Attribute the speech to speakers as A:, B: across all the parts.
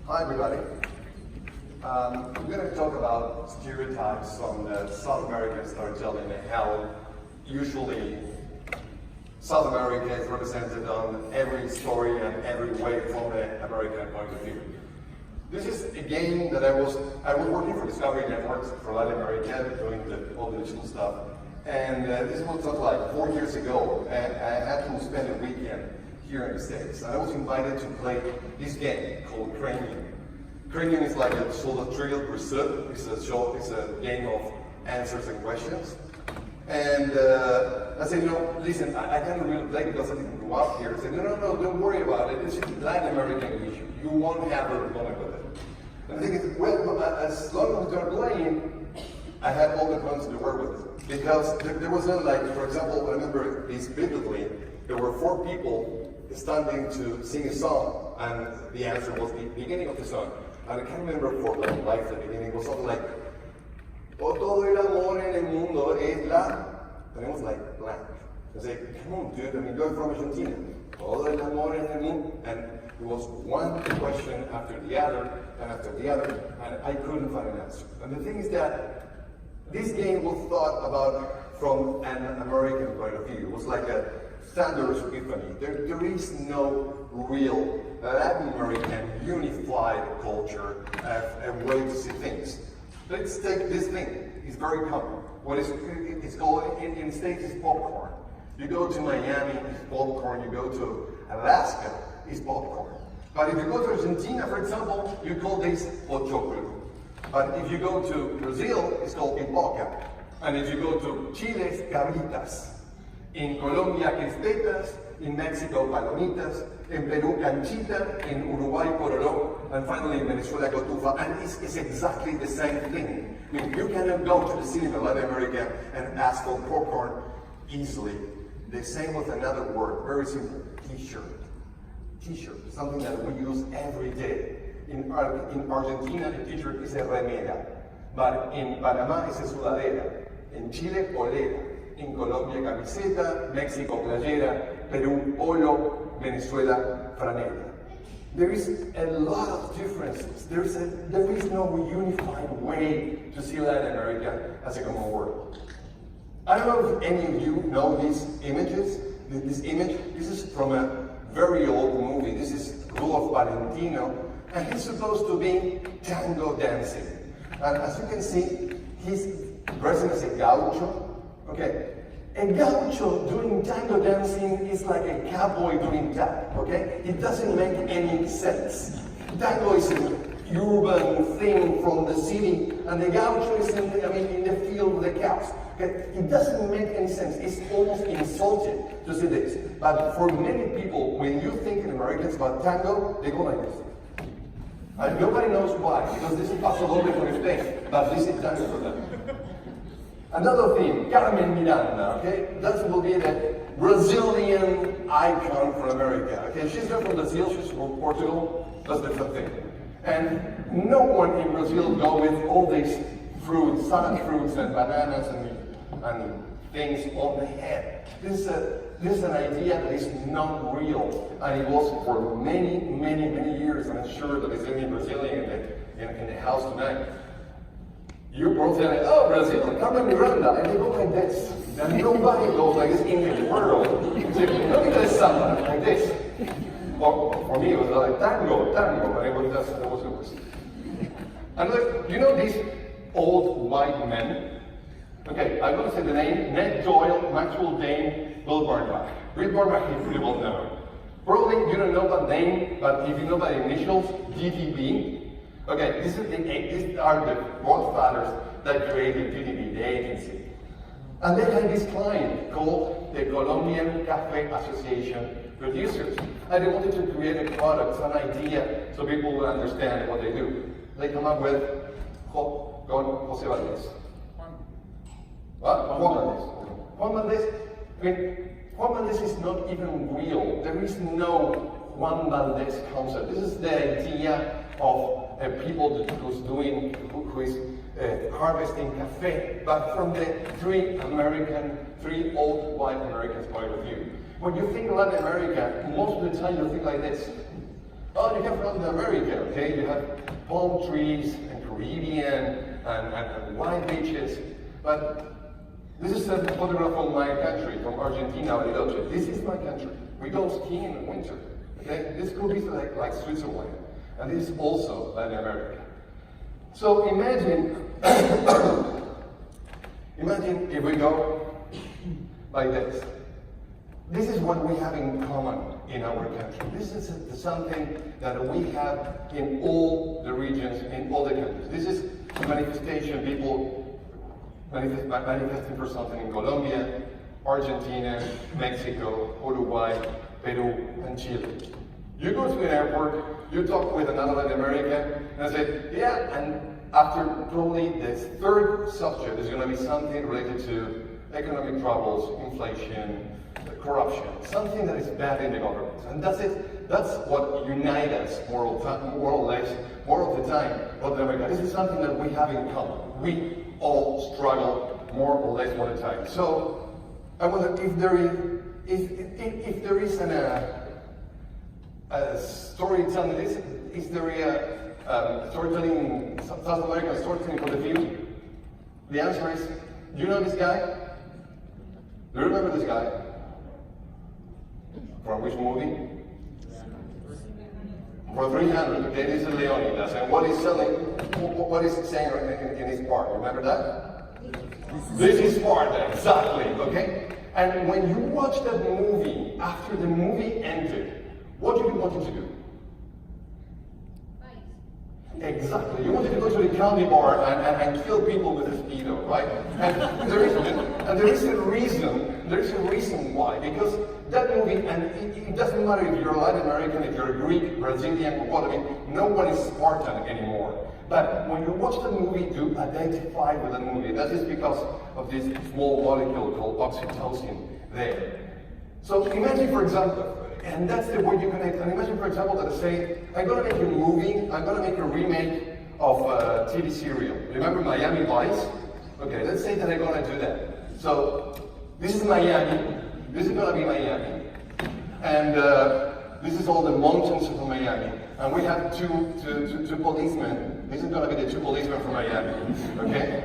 A: Hi everybody. I'm going to talk about stereotypes on South American storytelling and how usually South America is represented on every story and every way from the American point of view. This is a game that I was working for Discovery Networks for Latin America, doing all the digital stuff. And this was like 4 years ago, and I had to spend a weekend here in the States. And I was invited to play this game called Cranium. Cranium is like a sort of trivial pursuit. It's a game of answers and questions. And I said, listen, I can't really play because I didn't grow up here. I said, no, don't worry about it. It's a Latin American issue. You won't have a moment with it. And the thing is, well, as long as we start playing, I had all the funds to work with it. Because there was no, like, for example, I remember this vividly, there were 4 people standing to sing a song, and the answer was the beginning of the song. And I can't remember for life the beginning. It was something like, "O todo el amor en el mundo es la," and it was like blank. I said, come on, dude, I mean, you're from Argentina. Todo el amor en el mundo, and it was one question after the other, and after the other, and I couldn't find an answer. And the thing is that this game was thought about from an American point of view. It was like a thunderous epiphany. There is no real Latin American unified culture, a way to see things. Let's take this thing. It's very common. It's called, in the States, it's popcorn. You go to Miami, it's popcorn. You go to Alaska, it's popcorn. But if you go to Argentina, for example, you call this pochoclo. But if you go to Brazil, it's called pipoca. And if you go to Chile, it's cabritas. In Colombia, crispetas. In Mexico, palomitas. In Peru, canchita. In Uruguay, pororó. And finally, in Venezuela, cotufa. And it's exactly the same thing. I mean, you cannot go to the cinema in Latin America and ask for popcorn easily. The same with another word, very simple, t-shirt. T-shirt, something that we use every day. In Argentina, the t-shirt is a remera. But in Panama, it's a sudadera. In Chile, polera. In Colombia, camiseta. Mexico, playera. Peru, polo. Venezuela, franela. There is a lot of differences. There is no unified way to see Latin America as a common world. I don't know if any of you know these images. This image, this is from a very old movie. This is Rudolph Valentino, and he's supposed to be tango dancing. And as you can see, he's dressing as a gaucho. Okay, a gaucho doing tango dancing is like a cowboy doing tap. Okay, it doesn't make any sense. Tango is an urban thing from the city, and the gaucho is in the field with the cows. Okay? It doesn't make any sense. It's almost insulting to see this. But for many people, when you think in Americans about tango, they go like this. And nobody knows why, because this is Paso Doble for Spain, but this is tango for them. Another thing, Carmen Miranda, okay? That will be the Brazilian icon for America. Okay, she's not from Brazil, she's from Portugal. That's the different thing. And no one in Brazil go with all these fruits, salad fruits and bananas and things on the head. This is an idea that is not real, and it was for many, many, many years. And I'm sure that it's any Brazilian in the house tonight. You both say, oh, Brazil, Carmen Miranda, and they go like this. And nobody goes like this in the world. So, look at this samba, like this. Well, for me, it was like tango, but it was And look, you know these old white men? Okay, I'm going to say the name: Ned Doyle, Maxwell Dane, Bill Barbach. Bill Barbach is pretty well known. Probably you don't know that name, but if you know the initials, DDB. Okay, these are the forefathers that created DDB, the agency. And they had this client called the Colombian Cafe Association Producers. And they wanted to create a product, an idea, so people would understand what they do. They come up with José Valdés. What? Juan Valdés. Juan Valdés, I mean, Juan Valdés is not even real. There is no Juan Valdés concept. This is the idea of people who is harvesting cafe, but from the three old white Americans point of view. When you think Latin America, most of the time you think like this. Oh, you have Latin America, okay? You have palm trees and Caribbean and wine beaches. But this is a photograph from my country, from Argentina, Bariloche. This is my country. We go skiing in winter, okay? This could be like Switzerland. And this is also Latin America. So imagine, imagine if we go like this. This is what we have in common in our country. This is something that we have in all the regions, in all the countries. This is a manifestation, people manifesting for something in Colombia, Argentina, Mexico, Uruguay, Peru, and Chile. You go to an airport, you talk with another Latin American, and say, yeah, and after probably this third subject is going to be something related to economic troubles, inflation, corruption, something that is bad in the government. And that's it. That's what unites us more or less, more of the time. But this is something that we have in common. We all struggle more or less all the time. So I wonder if there is a storytelling. Is there a storytelling, South American storytelling for the view? The answer is, do you know this guy? Do you remember this guy? From which movie? For 300, okay, this is Leonidas. And what he's selling, what is he saying in his part? Remember that? This is Sparta, exactly, okay? And when you watch that movie, after the movie ended, what do you want him to do? Exactly. You wanted to go to the county bar and kill people with a speedo, right? And there is a reason why. Because that movie, and it doesn't matter if you're Latin American, if you're Greek, Brazilian, or what, I mean, no one is Spartan anymore. But when you watch the movie, you identify with the movie. That is because of this small molecule called oxytocin there. So imagine, for example, and that's the way you connect. And imagine, for example, that I say, I'm going to make a movie, I'm going to make a remake of a TV serial. Remember Miami Vice? Okay, let's say that I'm going to do that. So, this is Miami. This is going to be Miami. And this is all the mountains of Miami. And we have two policemen. This is going to be the two policemen from Miami. Okay?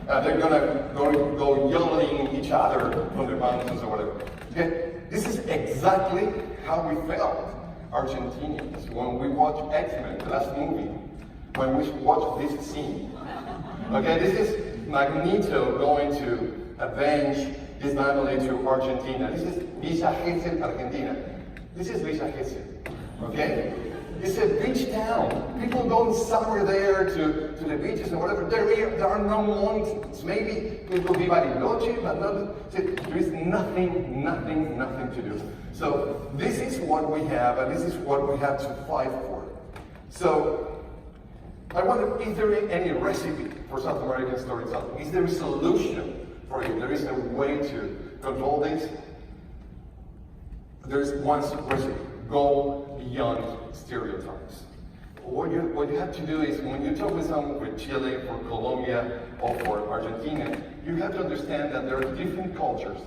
A: They're going to go yelling each other from the mountains or whatever. Okay? This is exactly how we felt, Argentinians, when we watched X-Men, the last movie, when we watched this scene. Okay, this is Magneto going to avenge his family to Argentina. This is Villa Gesell, Argentina. This is Villa Gesell, okay? It's a beach town. People go in summer there to the beaches and whatever. There are no mountains. Maybe it will be Bariloche, but there is nothing to do. So this is what we have, and this is what we have to fight for. So I wonder, is there any recipe for South American storytelling? Is there a solution for it? There is a way to control this? There's one recipe. Go beyond stereotypes. What you have to do is, when you talk with someone with Chile, for Colombia, or for Argentina, you have to understand that there are different cultures.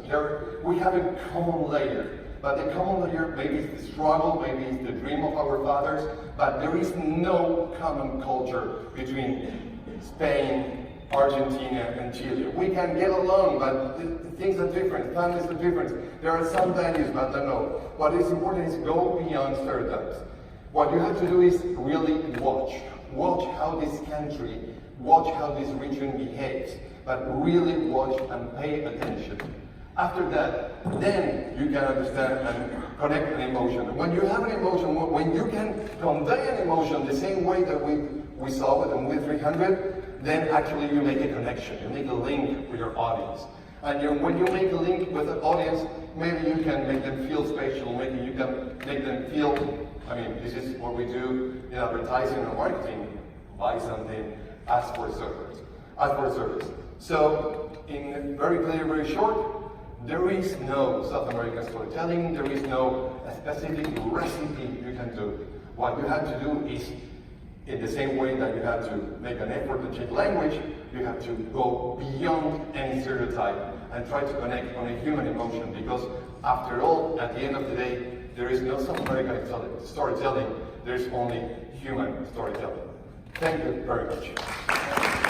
A: We have a common layer, but the common layer maybe is the struggle, maybe it's the dream of our fathers, but there is no common culture between Spain, Argentina, and Chile. We can get along, but things are different, families are different. There are some values, but no. What is important is go beyond stereotypes. What you have to do is really watch how this country, watch how this region behaves, but really watch and pay attention. After that, then you can understand and connect an emotion. When you have an emotion, when you can convey an emotion the same way that we saw with the movie 300, then actually you make a connection, you make a link with your audience. And when you make a link with the audience, maybe you can make them feel special, maybe you can make them feel, I mean, this is what we do in advertising and marketing. Buy something, ask for a service. So, in very clear, very short, there is no South American storytelling, there is no specific recipe you can do. What you have to do is, in the same way that you have to make an effort to change language, you have to go beyond any stereotype and try to connect on a human emotion, because after all, at the end of the day, There is no South American storytelling, there's only human storytelling. Thank you very much.